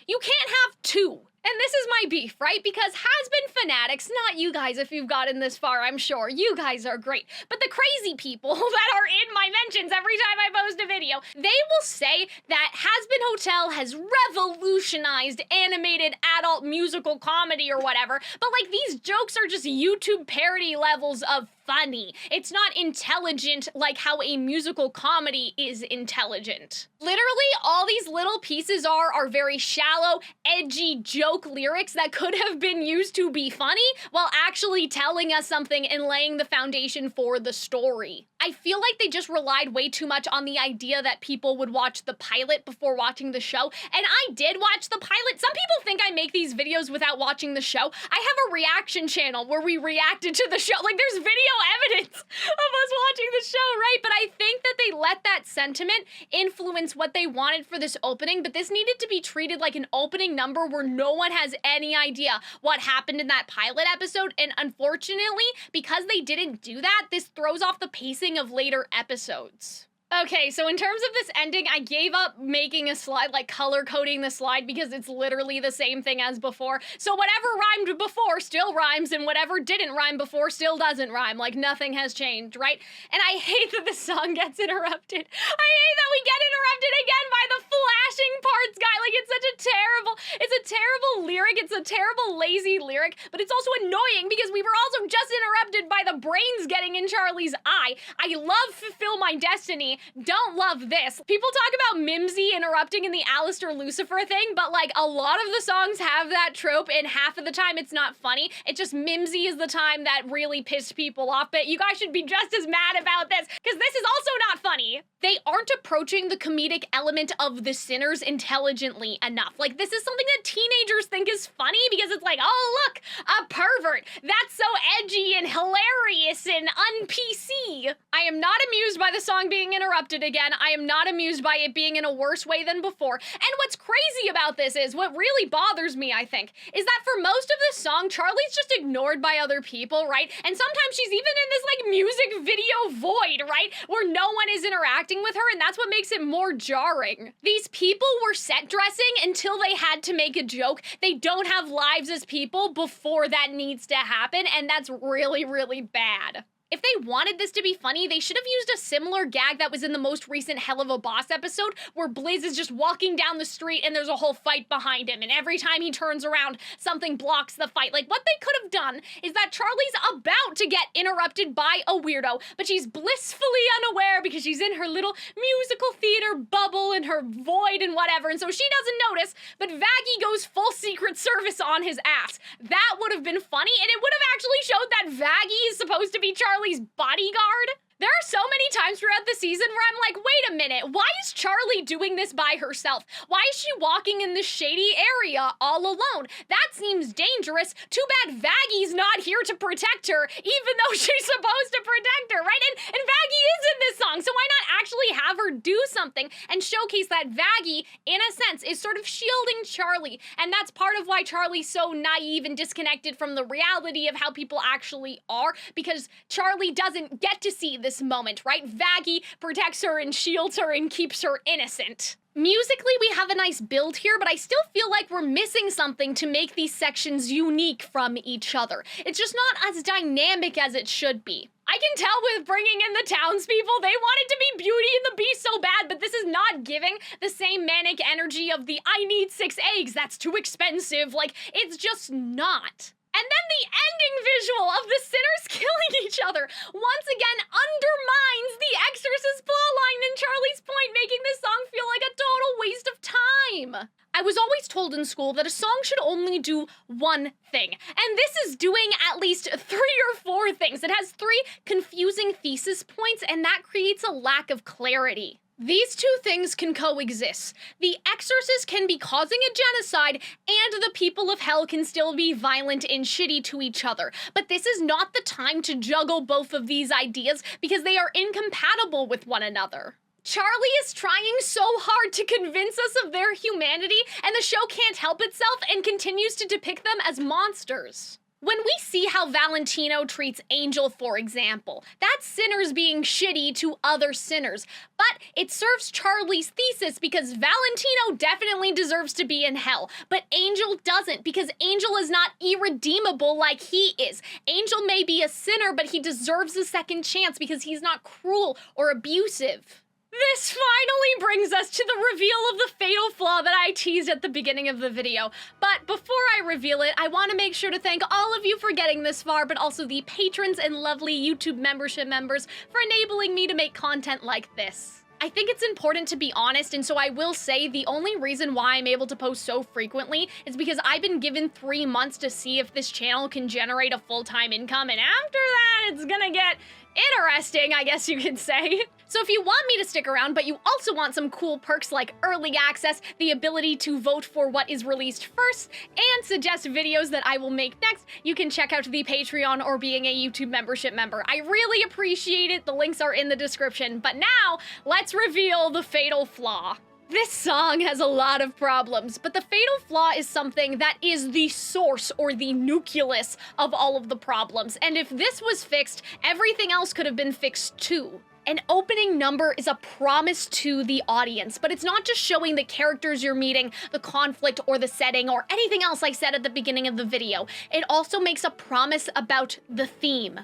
you can't have two. And this is my beef, right? Because Hazbin fanatics, not you guys if you've gotten this far, I'm sure. You guys are great. But the crazy people that are in my mentions every time I post a video, they will say that Hazbin Hotel has revolutionized animated adult musical comedy or whatever. But like, these jokes are just YouTube parody levels of funny. It's not intelligent like how a musical comedy is intelligent. Literally, all these little pieces are very shallow, edgy joke lyrics that could have been used to be funny while actually telling us something and laying the foundation for the story. I feel like they just relied way too much on the idea that people would watch the pilot before watching the show, and I did watch the pilot. Some people think I make these videos without watching the show. I have a reaction channel where we reacted to the show. Like, there's video evidence of us watching the show, right? But I think that they let that sentiment influence what they wanted for this opening, but this needed to be treated like an opening number where no one has any idea what happened in that pilot episode, and unfortunately, because they didn't do that, this throws off the pacing of later episodes. Okay, so in terms of this ending, I gave up making a slide, like color coding the slide, because it's literally the same thing as before. So whatever rhymed before still rhymes, and whatever didn't rhyme before still doesn't rhyme. Like nothing has changed, right? And I hate that the song gets interrupted. I hate that we get interrupted again by the flashing parts guy. Like it's a terrible lyric. It's a terrible lazy lyric, but it's also annoying because we were also just interrupted by the brains getting in Charlie's eye. I love Fulfill My Destiny. Don't love this. People talk about Mimsy interrupting in the Alistair Lucifer thing, but like a lot of the songs have that trope, and half of the time it's not funny. It's just Mimsy is the time that really pissed people off, but you guys should be just as mad about this, because this is also not funny. They aren't approaching the comedic element of the sinners intelligently enough. Like, this is something that teenagers think is funny because it's like, oh, look, a pervert. That's so edgy and hilarious and un-PC. I am not amused by the song being interrupted again. I am not amused by it being in a worse way than before. And what's crazy about this is, what really bothers me, I think, is that for most of this song, Charlie's just ignored by other people, right? And sometimes she's even in this, like, music video void, right? Where no one is interacting with her, and that's what makes it more jarring. These people were set dressing until they had to make a joke. They don't have lives as people before that needs to happen, and that's really, really bad. If they wanted this to be funny, they should have used a similar gag that was in the most recent Hell of a Boss episode, where Blizz is just walking down the street and there's a whole fight behind him, and every time he turns around, something blocks the fight. Like, what they could have done is that Charlie's about to get interrupted by a weirdo, but she's blissfully unaware because she's in her little musical theater bubble and her void and whatever, and so she doesn't notice, but Vaggie goes full Secret Service on his ass. That would have been funny, and it would have actually showed that Vaggie is supposed to be Charlie's bodyguard. There are so many times throughout the season where I'm like, wait a minute, why is Charlie doing this by herself? Why is she walking in this shady area all alone? That seems dangerous. Too bad Vaggie's not here to protect her, even though she's supposed to protect her, right? And Vaggie is in this song, so why not actually have her do something and showcase that Vaggie, in a sense, is sort of shielding Charlie, and that's part of why Charlie's so naive and disconnected from the reality of how people actually are, because Charlie doesn't get to see this moment, right? Vaggie protects her and shields her and keeps her innocent. Musically, we have a nice build here, but I still feel like we're missing something to make these sections unique from each other. It's just not as dynamic as it should be. I can tell with bringing in the townspeople, they wanted to be Beauty and the Beast so bad, but this is not giving the same manic energy of the I need 6 eggs, that's too expensive. Like, it's just not. And then the ending visual of the sinners killing each other once again undermines the Exorcist plotline and Charlie's point, making this song feel like a total waste of time. I was always told in school that a song should only do one thing, and this is doing at least 3 or 4 things. It has 3 confusing thesis points, and that creates a lack of clarity. These 2 things can coexist. The Exorcist can be causing a genocide, and the people of hell can still be violent and shitty to each other. But this is not the time to juggle both of these ideas because they are incompatible with one another. Charlie is trying so hard to convince us of their humanity, and the show can't help itself and continues to depict them as monsters. When we see how Valentino treats Angel, for example, that's sinners being shitty to other sinners. But it serves Charlie's thesis because Valentino definitely deserves to be in hell, but Angel doesn't because Angel is not irredeemable like he is. Angel may be a sinner, but he deserves a second chance because he's not cruel or abusive. This finally brings us to the reveal of the fatal flaw that I teased at the beginning of the video. But before I reveal it, I want to make sure to thank all of you for getting this far, but also the patrons and lovely YouTube membership members for enabling me to make content like this. I think it's important to be honest, and so I will say the only reason why I'm able to post so frequently is because I've been given 3 months to see if this channel can generate a full-time income, and after that, it's gonna get interesting, I guess you could say. So if you want me to stick around, but you also want some cool perks like early access, the ability to vote for what is released first, and suggest videos that I will make next, you can check out the Patreon or being a YouTube membership member. I really appreciate it. The links are in the description. But now, let's reveal the fatal flaw. This song has a lot of problems, but the fatal flaw is something that is the source or the nucleus of all of the problems. And if this was fixed, everything else could have been fixed too. An opening number is a promise to the audience, but it's not just showing the characters you're meeting, the conflict or the setting or anything else I said at the beginning of the video. It also makes a promise about the theme.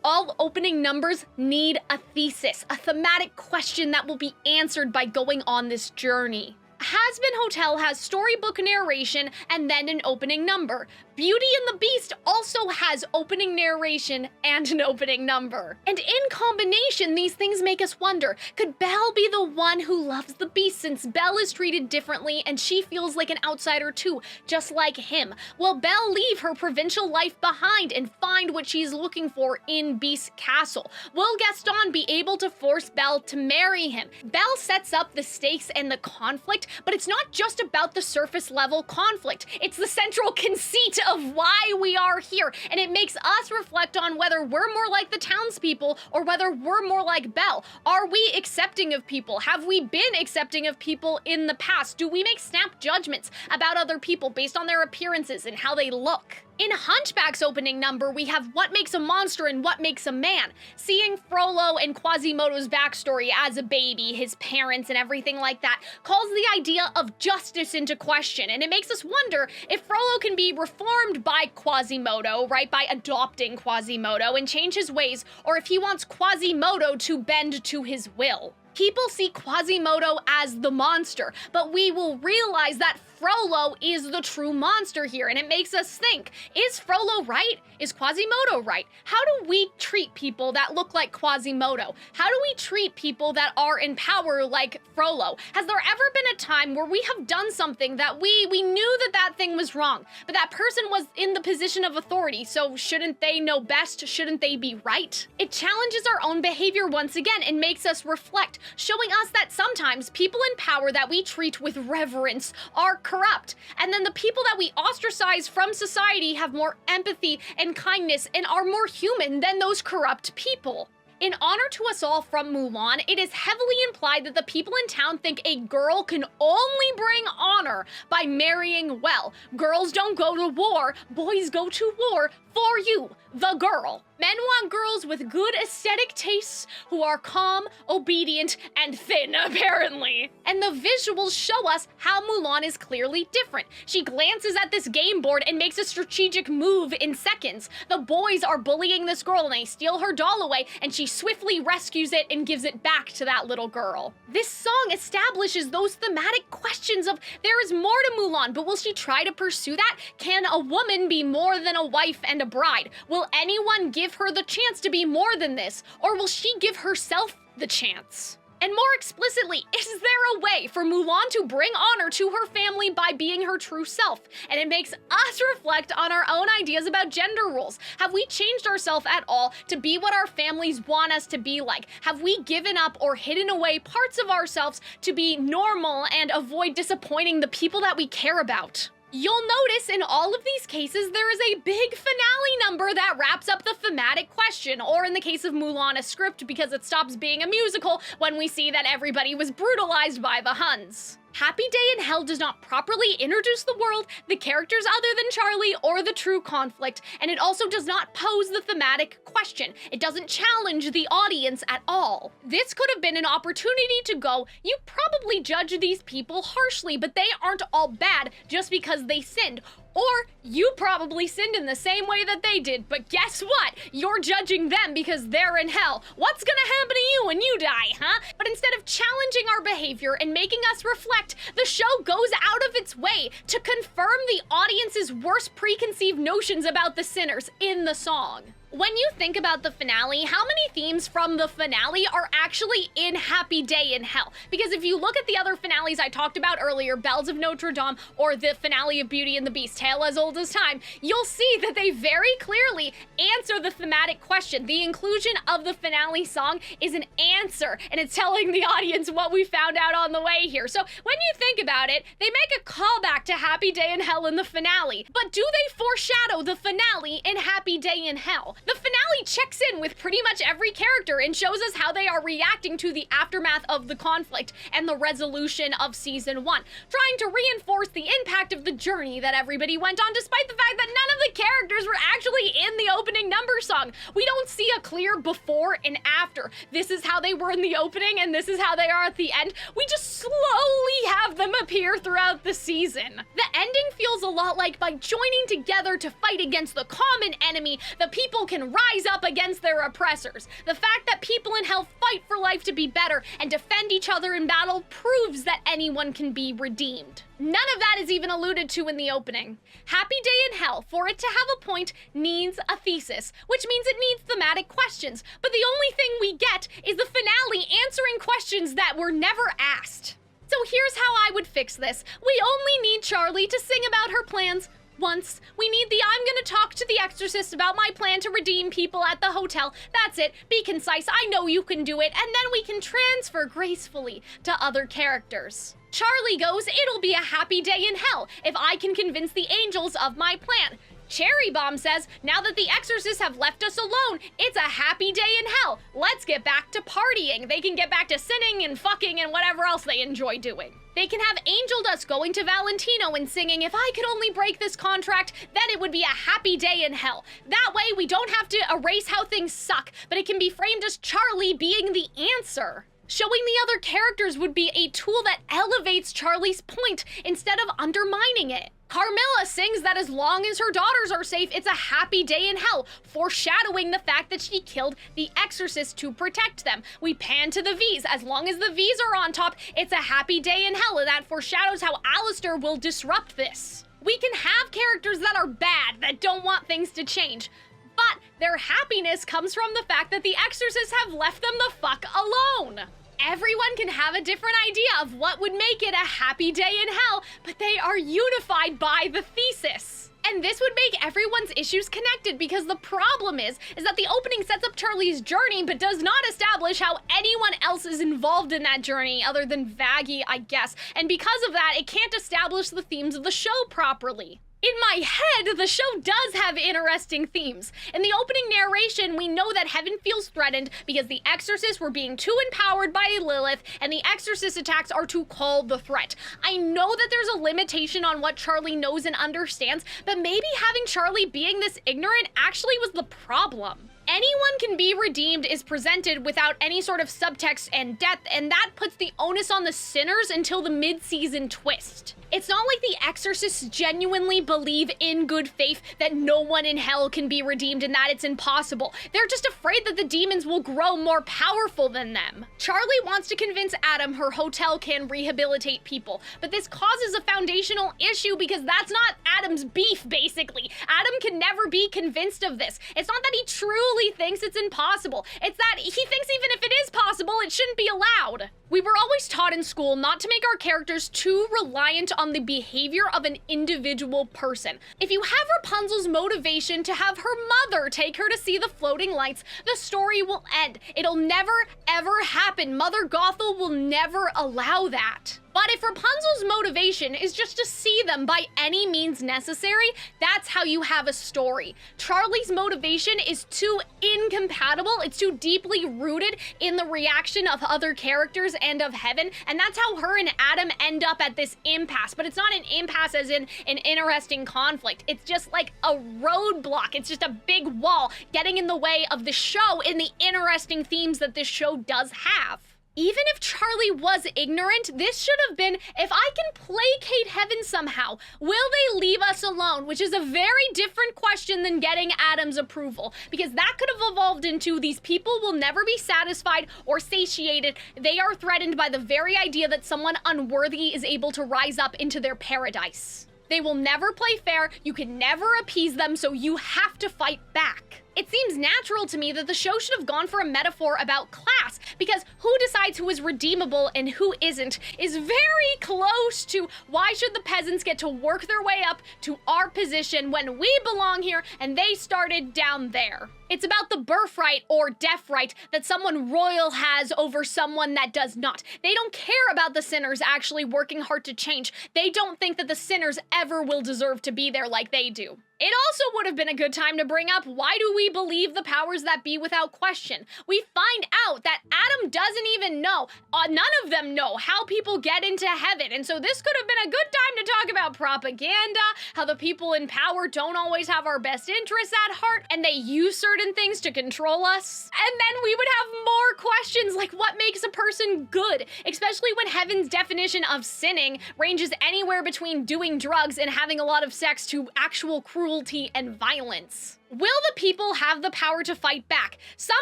All opening numbers need a thesis, a thematic question that will be answered by going on this journey. Hazbin Hotel has storybook narration and then an opening number. Beauty and the Beast also has opening narration and an opening number. And in combination, these things make us wonder, could Belle be the one who loves the Beast since Belle is treated differently and she feels like an outsider too, just like him? Will Belle leave her provincial life behind and find what she's looking for in Beast's castle? Will Gaston be able to force Belle to marry him? Belle sets up the stakes and the conflict, but it's not just about the surface level conflict. It's the central conceit of why we are here, and it makes us reflect on whether we're more like the townspeople or whether we're more like Belle. Are we accepting of people? Have we been accepting of people in the past? Do we make snap judgments about other people based on their appearances and how they look? In Hunchback's opening number, we have what makes a monster and what makes a man. Seeing Frollo and Quasimodo's backstory as a baby, his parents and everything like that, calls the idea of justice into question, and it makes us wonder if Frollo can be reformed by Quasimodo, right, by adopting Quasimodo and change his ways, or if he wants Quasimodo to bend to his will. People see Quasimodo as the monster, but we will realize that Frollo is the true monster here, and it makes us think, is Frollo right? Is Quasimodo right? How do we treat people that look like Quasimodo? How do we treat people that are in power like Frollo? Has there ever been a time where we have done something that we knew that thing was wrong, but that person was in the position of authority, so shouldn't they know best? Shouldn't they be right? It challenges our own behavior once again and makes us reflect, showing us that sometimes people in power that we treat with reverence are corrupt, and then the people that we ostracize from society have more empathy and kindness and are more human than those corrupt people. In Honor to Us All from Mulan, it is heavily implied that the people in town think a girl can only bring honor by marrying well. Girls don't go to war, boys go to war for you, the girl. Men want girls with good aesthetic tastes who are calm, obedient, and thin, apparently. And the visuals show us how Mulan is clearly different. She glances at this game board and makes a strategic move in seconds. The boys are bullying this girl and they steal her doll away, and she swiftly rescues it and gives it back to that little girl. This song establishes those thematic questions of there is more to Mulan, but will she try to pursue that? Can a woman be more than a wife and a bride? Will anyone give her the chance to be more than this? Or will she give herself the chance? And more explicitly, is there a way for Mulan to bring honor to her family by being her true self? And it makes us reflect on our own ideas about gender roles. Have we changed ourselves at all to be what our families want us to be like? Have we given up or hidden away parts of ourselves to be normal and avoid disappointing the people that we care about? You'll notice in all of these cases, there is a big finale number that wraps up the thematic question, or in the case of Mulan, a script, because it stops being a musical when we see that everybody was brutalized by the Huns. Happy Day in Hell does not properly introduce the world, the characters other than Charlie, or the true conflict, and it also does not pose the thematic question. It doesn't challenge the audience at all. This could have been an opportunity to go, you probably judge these people harshly, but they aren't all bad just because they sinned. Or you probably sinned in the same way that they did, but guess what? You're judging them because they're in hell. What's gonna happen to you when you die, huh? But instead of challenging our behavior and making us reflect, the show goes out of its way to confirm the audience's worst preconceived notions about the sinners in the song. When you think about the finale, how many themes from the finale are actually in Happy Day in Hell? Because if you look at the other finales I talked about earlier, Bells of Notre Dame or the finale of Beauty and the Beast, Tale as Old as Time, you'll see that they very clearly answer the thematic question. The inclusion of the finale song is an answer, and it's telling the audience what we found out on the way here. So when you think about it, they make a callback to Happy Day in Hell in the finale, but do they foreshadow the finale in Happy Day in Hell? The finale checks in with pretty much every character and shows us how they are reacting to the aftermath of the conflict and the resolution of season 1, trying to reinforce the impact of the journey that everybody went on, despite the fact that none of the characters were actually in the opening number song. We don't see a clear before and after. This is how they were in the opening and this is how they are at the end. We just slowly have them appear throughout the season. The ending feels a lot like by joining together to fight against the common enemy, the people can rise up against their oppressors. The fact that people in hell fight for life to be better and defend each other in battle proves that anyone can be redeemed. None of that is even alluded to in the opening. Happy Day in Hell, for it to have a point, needs a thesis, which means it needs thematic questions, but the only thing we get is the finale answering questions that were never asked. So here's how I would fix this. We only need Charlie to sing about her plans once. We need the I'm gonna talk to the exorcist about my plan to redeem people at the hotel. That's it. Be concise. I know you can do it. And then we can transfer gracefully to other characters. Charlie goes, it'll be a happy day in hell if I can convince the angels of my plan. Cherry Bomb says, now that the exorcists have left us alone, it's a happy day in hell. Let's get back to partying. They can get back to sinning and fucking and whatever else they enjoy doing. They can have Angel Dust going to Valentino and singing, if I could only break this contract, then it would be a happy day in hell. That way we don't have to erase how things suck, but it can be framed as Charlie being the answer. Showing the other characters would be a tool that elevates Charlie's point instead of undermining it. Carmilla sings that as long as her daughters are safe, it's a happy day in hell, foreshadowing the fact that she killed the exorcist to protect them. We pan to the V's. As long as the V's are on top, it's a happy day in hell, and that foreshadows how Alistair will disrupt this. We can have characters that are bad, that don't want things to change, but their happiness comes from the fact that the exorcists have left them the fuck alone. Everyone can have a different idea of what would make it a happy day in hell, but they are unified by the thesis. And this would make everyone's issues connected, because the problem is that the opening sets up Charlie's journey but does not establish how anyone else is involved in that journey other than Vaggie, I guess. And because of that, it can't establish the themes of the show properly. In my head, the show does have interesting themes. In the opening narration, we know that heaven feels threatened because the exorcists were being too empowered by Lilith, and the exorcist attacks are to call the threat. I know that there's a limitation on what Charlie knows and understands, but maybe having Charlie being this ignorant actually was the problem. Anyone can be redeemed is presented without any sort of subtext and depth, and that puts the onus on the sinners until the mid-season twist. It's not like the exorcists genuinely believe in good faith that no one in hell can be redeemed and that it's impossible. They're just afraid that the demons will grow more powerful than them. Charlie wants to convince Adam her hotel can rehabilitate people, but this causes a foundational issue because that's not Adam's beef, basically. Adam can never be convinced of this. It's not that he truly thinks it's impossible. It's that he thinks even if it is possible, it shouldn't be allowed. We were always taught in school not to make our characters too reliant on the behavior of an individual person. If you have Rapunzel's motivation to have her mother take her to see the floating lights, the story will end. It'll never, ever happen. Mother Gothel will never allow that. But if Rapunzel's motivation is just to see them by any means necessary, that's how you have a story. Charlie's motivation is too incompatible, it's too deeply rooted in the reaction of other characters and of heaven, and that's how her and Adam end up at this impasse. But it's not an impasse as in an interesting conflict. It's just like a roadblock. It's just a big wall getting in the way of the show and the interesting themes that this show does have. Even if Charlie was ignorant, this should have been, if I can placate heaven somehow, will they leave us alone? Which is a very different question than getting Adam's approval, because that could have evolved into these people will never be satisfied or satiated. They are threatened by the very idea that someone unworthy is able to rise up into their paradise. They will never play fair, you can never appease them, so you have to fight back. It seems natural to me that the show should have gone for a metaphor about class, because who decides who is redeemable and who isn't is very close to why should the peasants get to work their way up to our position when we belong here and they started down there. It's about the birthright or death right that someone royal has over someone that does not. They don't care about the sinners actually working hard to change. They don't think that the sinners ever will deserve to be there like they do. It also would have been a good time to bring up, why do we believe the powers that be without question? We find out that Adam doesn't even know, none of them know how people get into heaven, and so this could have been a good time to talk about propaganda, how the people in power don't always have our best interests at heart, and they use certain things to control us. And then we would have more questions like, what makes a person good? Especially when heaven's definition of sinning ranges anywhere between doing drugs and having a lot of sex to actual cruelty and violence. Will the people have the power to fight back? Some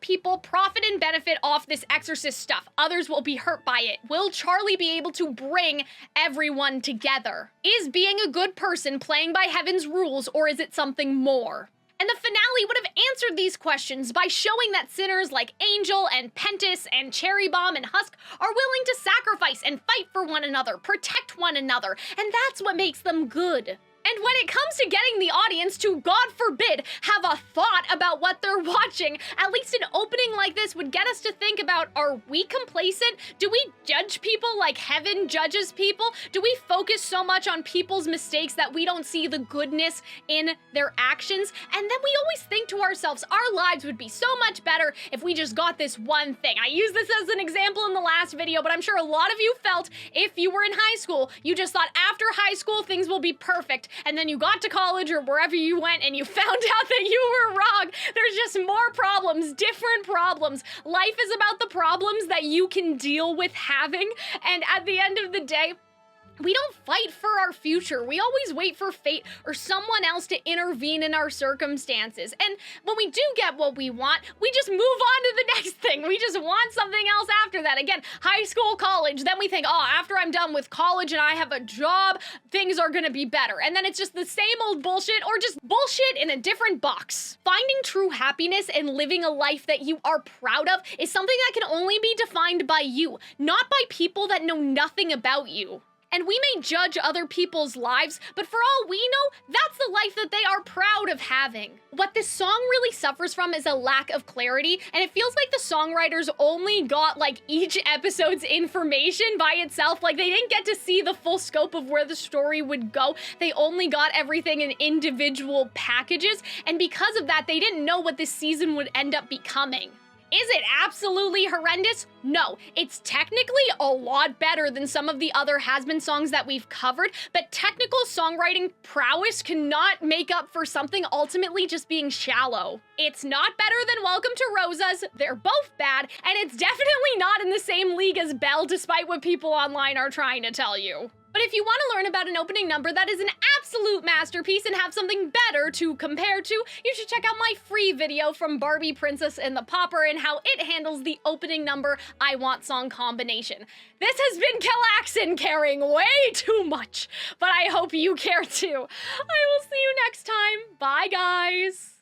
people profit and benefit off this exorcist stuff. Others will be hurt by it. Will Charlie be able to bring everyone together? Is being a good person playing by heaven's rules, or is it something more? And the finale would have answered these questions by showing that sinners like Angel and Pentis and Cherry Bomb and Husk are willing to sacrifice and fight for one another, protect one another, and that's what makes them good. And when it comes to getting the audience to, God forbid, have a thought about what they're watching, at least an opening like this would get us to think about, are we complacent? Do we judge people like heaven judges people? Do we focus so much on people's mistakes that we don't see the goodness in their actions? And then we always think to ourselves, our lives would be so much better if we just got this one thing. I used this as an example in the last video, but I'm sure a lot of you felt if you were in high school, you just thought after high school things will be perfect. And then you got to college or wherever you went and you found out that you were wrong. There's just more problems, different problems. Life is about the problems that you can deal with having, and at the end of the day, we don't fight for our future. We always wait for fate or someone else to intervene in our circumstances. And when we do get what we want, we just move on to the next thing. We just want something else after that. Again, high school, college, then we think, oh, after I'm done with college and I have a job, things are gonna be better. And then it's just the same old bullshit, or just bullshit in a different box. Finding true happiness and living a life that you are proud of is something that can only be defined by you, not by people that know nothing about you. And we may judge other people's lives, but for all we know, that's the life that they are proud of having. What this song really suffers from is a lack of clarity, and it feels like the songwriters only got like each episode's information by itself. Like they didn't get to see the full scope of where the story would go. They only got everything in individual packages, and because of that, they didn't know what this season would end up becoming. Is it absolutely horrendous? No, it's technically a lot better than some of the other Hazbin songs that we've covered, but technical songwriting prowess cannot make up for something ultimately just being shallow. It's not better than Welcome to Rosa's, they're both bad, and it's definitely not in the same league as Belle, despite what people online are trying to tell you. But if you want to learn about an opening number that is an absolute masterpiece and have something better to compare to, you should check out my free video from Barbie, Princess, and the Pauper and how it handles the opening number I Want song combination. This has been Calxiyn caring way too much, but I hope you care too. I will see you next time. Bye, guys.